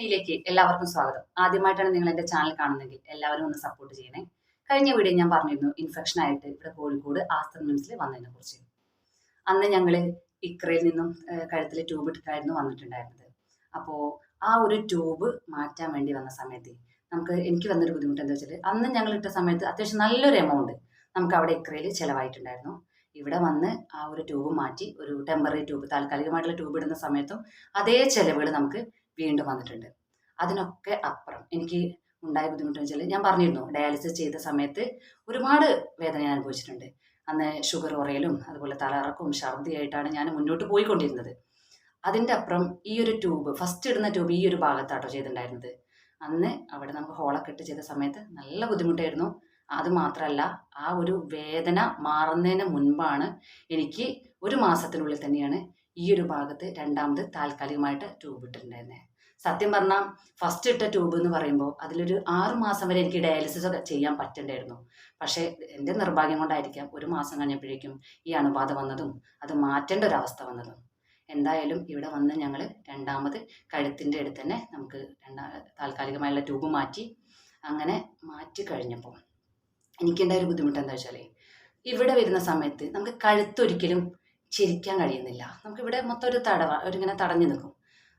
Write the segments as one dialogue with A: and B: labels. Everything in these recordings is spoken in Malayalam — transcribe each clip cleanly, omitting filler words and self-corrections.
A: യിലേക്ക് എല്ലാവർക്കും സ്വാഗതം. ആദ്യമായിട്ടാണ് നിങ്ങൾ എൻ്റെ ചാനൽ കാണുന്നതെങ്കിൽ എല്ലാവരും ഒന്ന് സപ്പോർട്ട് ചെയ്യണേ. കഴിഞ്ഞ വീഡിയോ ഞാൻ പറഞ്ഞിരുന്നു ഇൻഫെക്ഷൻ ആയിട്ട് ഇവിടെ കോഴിക്കോട് ആസ്തർ മിംസിൽ വന്നതിനെ കുറിച്ച്. അന്ന് ഞങ്ങൾ ഇക്രയിൽ നിന്നും കഴുത്തിൽ ട്യൂബ് ഇട്ടിട്ടായിരുന്നു വന്നിട്ടുണ്ടായിരുന്നത്. അപ്പോൾ ആ ഒരു ട്യൂബ് മാറ്റാൻ വേണ്ടി വന്ന സമയത്ത് എനിക്ക് വന്നൊരു ബുദ്ധിമുട്ട് എന്താ വെച്ചാൽ, അന്ന് ഞങ്ങൾ ഇട്ട സമയത്ത് അത്യാവശ്യം നല്ലൊരു എമൗണ്ട് നമുക്ക് അവിടെ ഇക്രയിൽ ചിലവായിട്ടുണ്ടായിരുന്നു. ഇവിടെ വന്ന് ആ ഒരു ട്യൂബ് മാറ്റി ഒരു ടെമ്പററി ട്യൂബ്, താൽക്കാലികമായിട്ടുള്ള ട്യൂബ് ഇടുന്ന സമയത്തും അതേ ചിലവുകൾ നമുക്ക് വീണ്ടും വന്നിട്ടുണ്ട്. അതിനൊക്കെ അപ്പുറം എനിക്ക് ഉണ്ടായ ബുദ്ധിമുട്ടെന്ന് വെച്ചാൽ, ഞാൻ പറഞ്ഞിരുന്നു ഡയാലിസിസ് ചെയ്ത സമയത്ത് ഒരുപാട് വേദന ഞാൻ അനുഭവിച്ചിട്ടുണ്ട്. അന്ന് ഷുഗർ കുറയലും അതുപോലെ തലകറക്കവും ഛർദിയായിട്ടാണ് ഞാൻ മുന്നോട്ട് പോയിക്കൊണ്ടിരുന്നത്. അതിൻ്റെ അപ്പുറം ഈ ഒരു ട്യൂബ്, ഫസ്റ്റ് ഇടുന്ന ട്യൂബ് ഈ ഒരു ഭാഗത്താട്ടോ ചെയ്തിട്ടുണ്ടായിരുന്നത്. അന്ന് അവിടെ നമുക്ക് ഹോളൊക്കെ ഇട്ട് ചെയ്ത സമയത്ത് നല്ല ബുദ്ധിമുട്ടായിരുന്നു. അത് മാത്രമല്ല, ആ ഒരു വേദന മാറുന്നതിന് മുൻപാണ് എനിക്ക് ഒരു മാസത്തിനുള്ളിൽ തന്നെയാണ് ഈ ഒരു ഭാഗത്ത് രണ്ടാമത് താൽക്കാലികമായിട്ട് ട്യൂബ് ഇട്ടിട്ടുണ്ടായിരുന്നത്. സത്യം പറഞ്ഞാൽ ഫസ്റ്റ് ഇട്ട ട്യൂബ് എന്ന് പറയുമ്പോൾ അതിലൊരു 6 മാസം വരെ എനിക്ക് ഡയാലിസിസ് ഒക്കെ ചെയ്യാൻ പറ്റണ്ടായിരുന്നു. പക്ഷേ എൻ്റെ നിർഭാഗ്യം കൊണ്ടായിരിക്കാം ഒരു മാസം കഴിഞ്ഞപ്പോഴേക്കും ഈ അണുബാധ വന്നതും അത് മാറ്റേണ്ട ഒരു അവസ്ഥ വന്നതും. എന്തായാലും ഇവിടെ വന്ന് ഞങ്ങൾ രണ്ടാമത് കഴുത്തിൻ്റെ അടുത്ത് തന്നെ നമുക്ക് താൽക്കാലികമായുള്ള ട്യൂബ് മാറ്റി. അങ്ങനെ മാറ്റി കഴിഞ്ഞപ്പോൾ എനിക്കുണ്ടായ ഒരു ബുദ്ധിമുട്ട് എന്താ വെച്ചാൽ, ഇവിടെ വരുന്ന സമയത്ത് നമുക്ക് കഴുത്തൊരിക്കലും ചിരിക്കാൻ കഴിയുന്നില്ല. നമുക്കിവിടെ മൊത്തം ഒരിങ്ങനെ തടഞ്ഞു നിൽക്കും.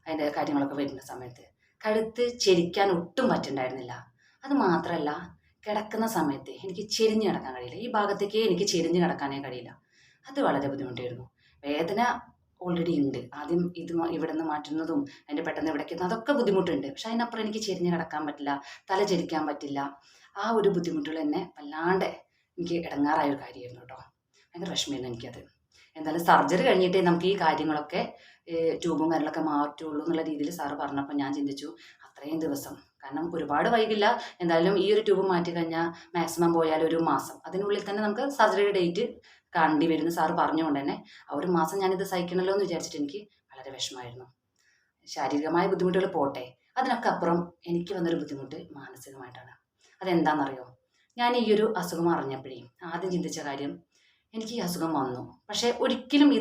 A: അതിൻ്റെ കാര്യങ്ങളൊക്കെ വരുന്ന സമയത്ത് കഴുത്ത് ചെരിക്കാൻ ഒട്ടും പറ്റുന്നുണ്ടായിരുന്നില്ല. അത് മാത്രമല്ല, കിടക്കുന്ന സമയത്ത് എനിക്ക് ചെരിഞ്ഞ് കിടക്കാൻ കഴിയില്ല. ഈ ഭാഗത്തേക്ക് എനിക്ക് ചെരിഞ്ഞ് കിടക്കാനേ കഴിയില്ല. അത് വളരെ ബുദ്ധിമുട്ടായിരുന്നു. വേദന ഓൾറെഡി ഉണ്ട്. ആദ്യം ഇവിടെ നിന്ന് മാറ്റുന്നതും അതിൻ്റെ പെട്ടെന്ന് ഇവിടേക്ക് അതൊക്കെ ബുദ്ധിമുട്ടുണ്ട്. പക്ഷെ അതിനപ്പുറം എനിക്ക് ചെരിഞ്ഞ് കിടക്കാൻ പറ്റില്ല, തല ചെരിക്കാൻ പറ്റില്ല. ആ ഒരു ബുദ്ധിമുട്ടുകൾ എന്നെ വല്ലാണ്ട് എനിക്ക് ഇടങ്ങാറായ ഒരു കാര്യമായിരുന്നു കേട്ടോ. ഭയങ്കര വിഷമമായിരുന്നു എനിക്കത്. എന്തായാലും സർജറി കഴിഞ്ഞിട്ടേ നമുക്ക് ഈ കാര്യങ്ങളൊക്കെ ട്യൂബും കാര്യങ്ങളൊക്കെ മാറ്റുള്ളൂ എന്നുള്ള രീതിയിൽ സാറ് പറഞ്ഞപ്പോൾ ഞാൻ ചിന്തിച്ചു, അത്രയും ദിവസം, കാരണം ഒരുപാട് വൈകില്ല, എന്തായാലും ഈ ഒരു ട്യൂബ് മാറ്റി കഴിഞ്ഞാൽ മാക്സിമം പോയാൽ ഒരു മാസം, അതിനുള്ളിൽ തന്നെ നമുക്ക് സർജറിയുടെ ഡേറ്റ് കാണേണ്ടി വരുന്ന സാറ് പറഞ്ഞുകൊണ്ട് തന്നെ ആ ഒരു മാസം ഞാനിത് സഹിക്കണമല്ലോ എന്ന് വിചാരിച്ചിട്ട് എനിക്ക് വളരെ വിഷമമായിരുന്നു. ശാരീരികമായ ബുദ്ധിമുട്ടുകൾ പോട്ടെ, അതിനൊക്കെ അപ്പുറം എനിക്ക് വന്നൊരു ബുദ്ധിമുട്ട് മാനസികമായിട്ടാണ്. അതെന്താണെന്നറിയോ? ഞാൻ ഈ ഒരു അസുഖം അറിഞ്ഞപ്പോഴേ ആദ്യം ചിന്തിച്ച കാര്യം, എനിക്ക് ഈ അസുഖം വന്നു, പക്ഷേ ഒരിക്കലും ഈ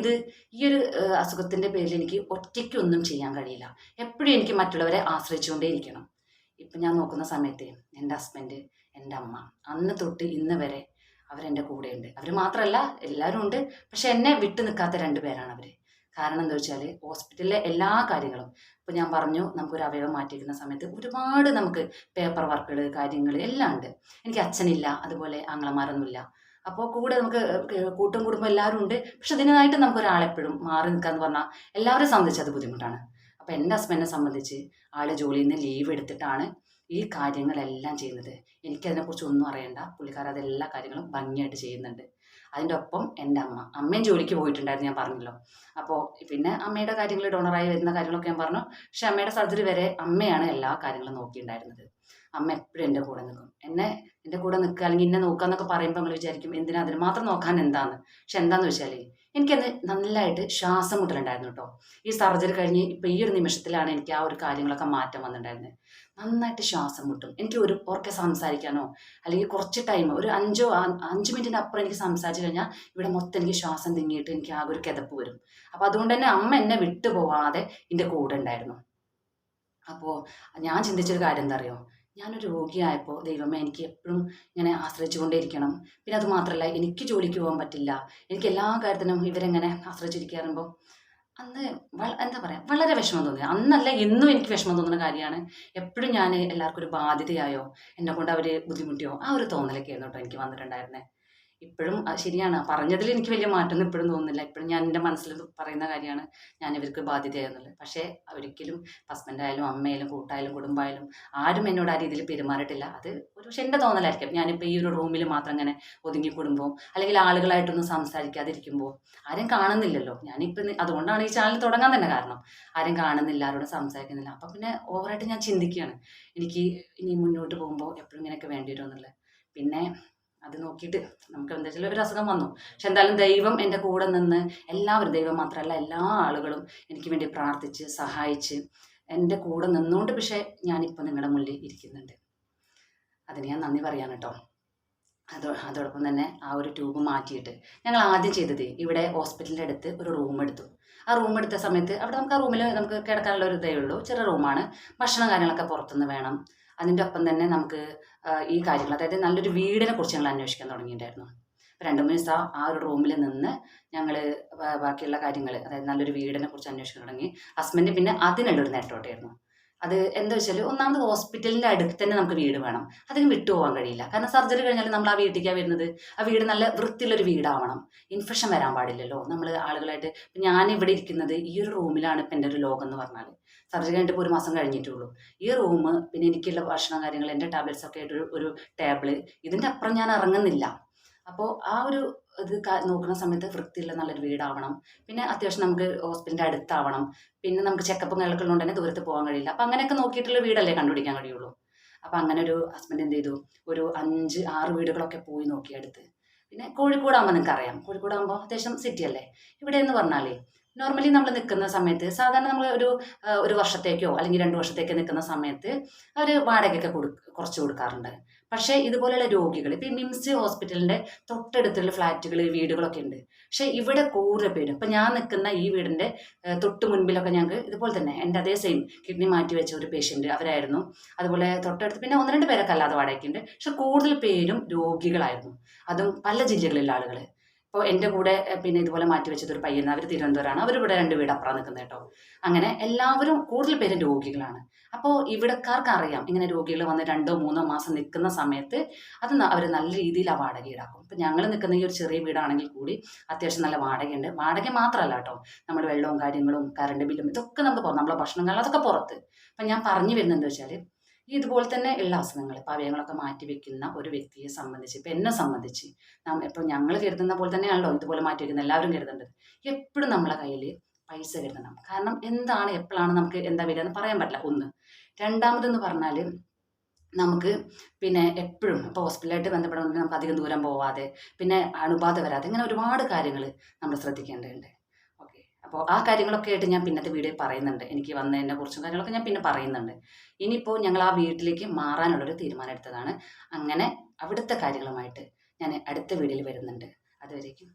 A: ഒരു അസുഖത്തിൻ്റെ പേരിൽ എനിക്ക് ഒറ്റയ്ക്കൊന്നും ചെയ്യാൻ കഴിയില്ല. എപ്പോഴും എനിക്ക് മറ്റുള്ളവരെ ആശ്രയിച്ചുകൊണ്ടേ ഇരിക്കണം. ഇപ്പം ഞാൻ നോക്കുന്ന സമയത്ത് എൻ്റെ ഹസ്ബൻഡ്, എൻ്റെ അമ്മ, അന്ന് തൊട്ട് ഇന്ന് വരെ അവരെൻ്റെ കൂടെയുണ്ട്. അവർ മാത്രമല്ല, എല്ലാവരും ഉണ്ട്. പക്ഷെ എന്നെ വിട്ടു നിൽക്കാത്ത 2 പേരാണ് അവർ. കാരണം എന്താ വെച്ചാൽ, ഹോസ്പിറ്റലിലെ എല്ലാ കാര്യങ്ങളും, ഇപ്പോൾ ഞാൻ പറഞ്ഞു നമുക്കൊരു അവയവം മാറ്റിയിരിക്കുന്ന സമയത്ത് ഒരുപാട് നമുക്ക് പേപ്പർ വർക്കുകൾ, കാര്യങ്ങൾ എല്ലാം ഉണ്ട്. എനിക്ക് അച്ഛനില്ല, അതുപോലെ ആങ്ങളമാരൊന്നുമില്ല. അപ്പോൾ കൂടെ നമുക്ക് കൂട്ടും കുടുംബം എല്ലാവരും ഉണ്ട്. പക്ഷെ അതിനായിട്ട് നമുക്കൊരാളെപ്പോഴും മാറി നിൽക്കാന്ന് പറഞ്ഞാൽ എല്ലാവരും സംബന്ധിച്ച് അത് ബുദ്ധിമുട്ടാണ്. അപ്പോൾ എൻ്റെ ഹസ്ബൻഡിനെ സംബന്ധിച്ച് ആൾ ജോലിയിൽ നിന്ന് ലീവ് എടുത്തിട്ടാണ് ഈ കാര്യങ്ങളെല്ലാം ചെയ്യുന്നത്. എനിക്കതിനെക്കുറിച്ച് ഒന്നും അറിയണ്ട, പുള്ളിക്കാരൻ അതെല്ലാ കാര്യങ്ങളും ഭംഗിയായിട്ട് ചെയ്യുന്നുണ്ട്. അതിൻ്റെ ഒപ്പം എൻ്റെ അമ്മയും ജോലിക്ക് പോയിട്ടുണ്ടായിരുന്നു, ഞാൻ പറഞ്ഞല്ലോ. അപ്പോൾ പിന്നെ അമ്മയുടെ കാര്യങ്ങൾ, ഡോണറായി വരുന്ന കാര്യങ്ങളൊക്കെ ഞാൻ പറഞ്ഞു. പക്ഷെ അമ്മയുടെ സർജറി വരെ അമ്മയാണ് എല്ലാ കാര്യങ്ങളും നോക്കിയിട്ടുണ്ടായിരുന്നത്. അമ്മ എപ്പോഴും എൻ്റെ കൂടെ നിൽക്കും. എൻ്റെ കൂടെ നിൽക്കുക അല്ലെങ്കിൽ എന്നെ നോക്കുക എന്നൊക്കെ പറയുമ്പോൾ നമ്മൾ വിചാരിക്കും എന്തിനാ അതിന് മാത്രം നോക്കാൻ എന്താന്ന്. പക്ഷെ എന്താണെന്ന് വെച്ചാൽ, എനിക്കത് നല്ലതായിട്ട് ശ്വാസം മുട്ടലുണ്ടായിരുന്നു കേട്ടോ. ഈ സർജറി കഴിഞ്ഞ് ഇപ്പോൾ ഈ ഒരു നിമിഷത്തിലാണ് എനിക്ക് ആ ഒരു കാര്യങ്ങളൊക്കെ മാറ്റം വന്നിട്ടുണ്ടായിരുന്നത്. നന്നായിട്ട് ശ്വാസം മുട്ടും. എനിക്ക് ഉറക്കെ സംസാരിക്കാനോ അല്ലെങ്കിൽ കുറച്ച് ടൈം, ഒരു 5 മിനിറ്റിന് അപ്പുറം എനിക്ക് സംസാരിച്ച് കഴിഞ്ഞാൽ ഇവിടെ മൊത്തം എനിക്ക് ശ്വാസം തിങ്ങിയിട്ട് എനിക്ക് ആകെ ഒരു കിതപ്പ് വരും. അപ്പോൾ അതുകൊണ്ട് തന്നെ അമ്മ എന്നെ വിട്ടു പോവാതെ എൻ്റെ കൂടെ ഉണ്ടായിരുന്നു. അപ്പോൾ ഞാൻ ചിന്തിച്ചൊരു കാര്യം എന്താ അറിയോ? ഞാനൊരു രോഗിയായപ്പോൾ ദൈവമേ എനിക്ക് എപ്പോഴും ഇങ്ങനെ ആശ്രയിച്ചു കൊണ്ടേയിരിക്കണം. പിന്നെ അത് മാത്രമല്ല, എനിക്ക് ജോലിക്ക് പോകാൻ പറ്റില്ല. എനിക്ക് എല്ലാ കാര്യത്തിനും ഇവരെങ്ങനെ ആശ്രയിച്ചിരിക്കാറുമ്പോൾ അന്ന് എന്താ പറയുക, വളരെ വിഷമം തോന്നി. അന്നല്ല, എന്നും എനിക്ക് വിഷമം തോന്നുന്ന കാര്യമാണ്. എപ്പോഴും ഞാൻ എല്ലാവർക്കും ഒരു ബാധ്യതയായോ, എന്നെ കൊണ്ട് അവർ ബുദ്ധിമുട്ടിയോ, ആ ഒരു തോന്നലൊക്കെ ആയിരുന്നു കേട്ടോ എനിക്ക് വന്നിട്ടുണ്ടായിരുന്നത്. ഇപ്പോഴും ശരിയാണ്, പറഞ്ഞതിൽ എനിക്ക് വലിയ മാറ്റമൊന്നും ഇപ്പോഴും തോന്നുന്നില്ല. ഇപ്പോഴും ഞാൻ എൻ്റെ മനസ്സിൽ പറയുന്ന കാര്യമാണ് ഞാൻ ഇവർക്ക് ബാധ്യതയായെന്നുള്ളത്. പക്ഷേ ഒരിക്കലും ഹസ്ബൻഡായാലും അമ്മയായാലും കൂട്ടായാലും കുടുംബമായാലും ആരും എന്നോട് ആ രീതിയിൽ പെരുമാറിയിട്ടില്ല. അത് ഒരു പക്ഷേ എൻ്റെ തോന്നലായിരിക്കും. ഞാനിപ്പോൾ ഈ ഒരു റൂമിൽ മാത്രം ഇങ്ങനെ ഒതുങ്ങിക്കൂടുമ്പോൾ അല്ലെങ്കിൽ ആളുകളായിട്ടൊന്നും സംസാരിക്കാതിരിക്കുമ്പോൾ ആരും കാണുന്നില്ലല്ലോ. ഞാനിപ്പോൾ അതുകൊണ്ടാണ് ഈ ചാനൽ തുടങ്ങാൻ തന്നെ കാരണം. ആരും കാണുന്നില്ല, ആരോടും സംസാരിക്കുന്നില്ല. അപ്പം പിന്നെ ഓവറായിട്ട് ഞാൻ ചിന്തിക്കുകയാണ്, എനിക്ക് ഇനി മുന്നോട്ട് പോകുമ്പോൾ എപ്പോഴും ഇങ്ങനെയൊക്കെ വേണ്ടി വരുമെന്നുള്ളത്. പിന്നെ അത് നോക്കിയിട്ട് നമുക്ക് എന്താ വെച്ചാൽ ഒരു അസുഖം വന്നു. പക്ഷെ എന്തായാലും ദൈവം എൻ്റെ കൂടെ നിന്ന്, എല്ലാവരും, ദൈവം മാത്രമല്ല എല്ലാ ആളുകളും എനിക്ക് വേണ്ടി പ്രാർത്ഥിച്ച് സഹായിച്ച് എൻ്റെ കൂടെ നിന്നുകൊണ്ട് പക്ഷേ ഞാനിപ്പോൾ നിങ്ങളുടെ മുന്നിൽ ഇരിക്കുന്നുണ്ട്. അതിന് ഞാൻ നന്ദി പറയാണ് കേട്ടോ. അതോടൊപ്പം തന്നെ ആ ഒരു ട്യൂബ് മാറ്റിയിട്ട് ഞങ്ങൾ ആദ്യം ചെയ്തത് ഇവിടെ ഹോസ്പിറ്റലിൻ്റെ അടുത്ത് ഒരു റൂം എടുത്തു. ആ റൂം എടുത്ത സമയത്ത് അവിടെ നമുക്ക് ആ റൂമിൽ നമുക്ക് കിടക്കാനുള്ള ഒരു ഇതേ ഉള്ളൂ, ചെറിയ റൂമാണ്. ഭക്ഷണം കാര്യങ്ങളൊക്കെ പുറത്തുനിന്ന് വേണം. അതിൻ്റെ ഒപ്പം തന്നെ നമുക്ക് ഈ കാര്യങ്ങൾ, അതായത് നല്ലൊരു വീടിനെ കുറിച്ച് ഞങ്ങൾ അന്വേഷിക്കാൻ തുടങ്ങിയിട്ടുണ്ടായിരുന്നു. 2-3 ദിവസം ആ ഒരു റൂമിൽ നിന്ന് ഞങ്ങൾ ബാക്കിയുള്ള കാര്യങ്ങൾ, അതായത് നല്ലൊരു വീടിനെ കുറിച്ച് അന്വേഷിക്കാൻ തുടങ്ങി. ഹസ്ബൻഡ് പിന്നെ അതിനുള്ളൊരു നെട്ടോട്ടായിരുന്നു. അത് എന്താ വെച്ചാൽ, ഒന്നാമത് ഹോസ്പിറ്റലിൻ്റെ അടുത്ത് തന്നെ നമുക്ക് വീട് വേണം. അതിന് വിട്ടുപോകാൻ കഴിയില്ല. കാരണം സർജറി കഴിഞ്ഞാൽ നമ്മൾ ആ വീട്ടിലേക്കാണ് വരുന്നത്. ആ വീട് നല്ല വൃത്തിയുള്ളൊരു വീടാവണം. ഇൻഫെക്ഷൻ വരാൻ പാടില്ലല്ലോ. നമ്മൾ ആളുകളായിട്ട് ഇപ്പം ഞാൻ ഇവിടെ ഇരിക്കുന്നത് ഈ ഒരു റൂമിലാണ്. ഇപ്പം എൻ്റെ ഒരു ലോകം എന്ന് പറഞ്ഞാൽ സർജറി കഴിഞ്ഞിട്ട് ഇപ്പോൾ 1 മാസം കഴിഞ്ഞിട്ടുള്ളൂ. ഈ റൂം, പിന്നെ എനിക്കുള്ള ഭക്ഷണം കാര്യങ്ങൾ, എൻ്റെ ടാബ്ലറ്റ്സ് ഒക്കെ ആയിട്ട് ഒരു ടേബിള്, ഇതിൻ്റെ അപ്പുറം ഞാൻ ഇറങ്ങുന്നില്ല. അപ്പോൾ ആ ഒരു ഇത് നോക്കുന്ന സമയത്ത് വൃത്തിയുള്ള നല്ലൊരു വീടാവണം. പിന്നെ അത്യാവശ്യം നമുക്ക് ഹോസ്പിറ്റലിൻ്റെ അടുത്താവണം. പിന്നെ നമുക്ക് ചെക്കപ്പും കാര്യങ്ങളൊക്കെ ഉള്ളതുകൊണ്ട് തന്നെ ദൂരത്ത് പോകാൻ കഴിയില്ല. അപ്പം അങ്ങനെയൊക്കെ നോക്കിയിട്ടുള്ള വീടല്ലേ കണ്ടുപിടിക്കാൻ കഴിയുള്ളൂ. അപ്പം അങ്ങനെ ഒരു ഹസ്ബൻഡ് എന്ത് ചെയ്തു, ഒരു 5-6 വീടുകളൊക്കെ പോയി നോക്കി അടുത്ത്. പിന്നെ കോഴിക്കോടാകുമ്പോൾ നിങ്ങൾക്കറിയാം, കോഴിക്കോടാകുമ്പോൾ അത്യാവശ്യം സിറ്റി അല്ലേ. ഇവിടെ എന്ന് പറഞ്ഞാലേ നോർമലി നമ്മൾ നിൽക്കുന്ന സമയത്ത് സാധാരണ നമ്മൾ ഒരു വർഷത്തേക്കോ അല്ലെങ്കിൽ 2 വർഷത്തേക്കോ നിൽക്കുന്ന സമയത്ത് അവർ വാടകയൊക്കെ കുറച്ച് കൊടുക്കാറുണ്ട്. പക്ഷേ ഇതുപോലെയുള്ള രോഗികൾ, ഇപ്പം ഈ മിംസ് ഹോസ്പിറ്റലിൻ്റെ തൊട്ടടുത്തുള്ള ഫ്ലാറ്റുകൾ, വീടുകളൊക്കെ ഉണ്ട്. പക്ഷേ ഇവിടെ കൂടുതൽ പേരും, ഇപ്പം ഞാൻ നിൽക്കുന്ന ഈ വീടിൻ്റെ തൊട്ട് മുൻപിലൊക്കെ ഞങ്ങൾക്ക് ഇതുപോലെ തന്നെ എൻ്റെ അതേ സെയിം കിഡ്നി മാറ്റി വെച്ച ഒരു പേഷ്യൻ്റ് അവരായിരുന്നു. അതുപോലെ തൊട്ടടുത്ത് പിന്നെ 1-2 പേരൊക്കെ അല്ലാതെ വാടകയ്ക്കുണ്ട്. പക്ഷെ കൂടുതൽ പേരും രോഗികളായിരുന്നു. അതും പല ജില്ലകളിലുള്ള ആളുകൾ. ഇപ്പോൾ എൻ്റെ കൂടെ പിന്നെ ഇതുപോലെ മാറ്റി വെച്ചത് ഒരു പയ്യൻ, അവർ തിരുവനന്തപുരമാണ്. അവരിവിടെ 2 വീട് അപ്പുറം നിൽക്കുന്നത് കേട്ടോ. അങ്ങനെ എല്ലാവരും കൂടുതൽ പേരും രോഗികളാണ്. അപ്പോൾ ഇവിടക്കാർക്ക് അറിയാം, ഇങ്ങനെ രോഗികൾ വന്ന് 2-3 മാസം നിൽക്കുന്ന സമയത്ത് അത് അവർ നല്ല രീതിയിൽ ആ വാടക ഈടാക്കും. ഇപ്പം ഞങ്ങൾ നിൽക്കുന്ന ഈ ഒരു ചെറിയ വീടാണെങ്കിൽ കൂടി അത്യാവശ്യം നല്ല വാടകയുണ്ട്. വാടക മാത്രമല്ല കേട്ടോ, നമ്മുടെ വെള്ളവും കാര്യങ്ങളും കറണ്ട് ബില്ലും ഇതൊക്കെ നമുക്ക് പുറത്ത്, നമ്മളെ ഭക്ഷണം കാലം അതൊക്കെ പുറത്ത്. അപ്പം ഞാൻ പറഞ്ഞു വരുന്നത് എന്താ വെച്ചാൽ, ഇതുപോലെ തന്നെ ഉള്ള അസുഖങ്ങൾ, അവയവങ്ങളൊക്കെ മാറ്റി വെക്കുന്ന ഒരു വ്യക്തിയെ സംബന്ധിച്ച്, ഇപ്പം എന്നെ സംബന്ധിച്ച്, ഇപ്പം ഞങ്ങൾ കരുതുന്ന പോലെ തന്നെയാണല്ലോ ഇതുപോലെ മാറ്റി വെക്കുന്ന എല്ലാവരും കരുതേണ്ടത്. എപ്പോഴും നമ്മളെ കയ്യിൽ പൈസ കരുതണം. കാരണം എന്താണ് എപ്പോഴാണ് നമുക്ക് എന്താ വരിക എന്ന് പറയാൻ പറ്റില്ല. ഒന്ന്. രണ്ടാമതെന്ന് പറഞ്ഞാൽ, നമുക്ക് പിന്നെ എപ്പോഴും ഇപ്പോൾ ഹോസ്പിറ്റലായിട്ട് ബന്ധപ്പെടണമെങ്കിൽ നമുക്ക് അധികം ദൂരം പോവാതെ, പിന്നെ അണുബാധ വരാതെ, ഇങ്ങനെ ഒരുപാട് കാര്യങ്ങൾ നമ്മൾ ശ്രദ്ധിക്കേണ്ടതുണ്ട്. ഓക്കെ, അപ്പോൾ ആ കാര്യങ്ങളൊക്കെ ആയിട്ട് ഞാൻ പിന്നത്തെ വീഡിയോ പറയുന്നുണ്ട്. എനിക്ക് വന്നതിനെ കുറിച്ചും കാര്യങ്ങളൊക്കെ ഞാൻ പിന്നെ പറയുന്നുണ്ട്. ഇനിയിപ്പോൾ ഞങ്ങൾ ആ വീട്ടിലേക്ക് മാറാനുള്ളൊരു തീരുമാനം എടുത്തതാണ്. അങ്ങനെ അവിടുത്തെ കാര്യങ്ങളുമായിട്ട് ഞാൻ അടുത്ത വീഡിയോയിൽ വരുന്നുണ്ട്. അതുവരേക്കും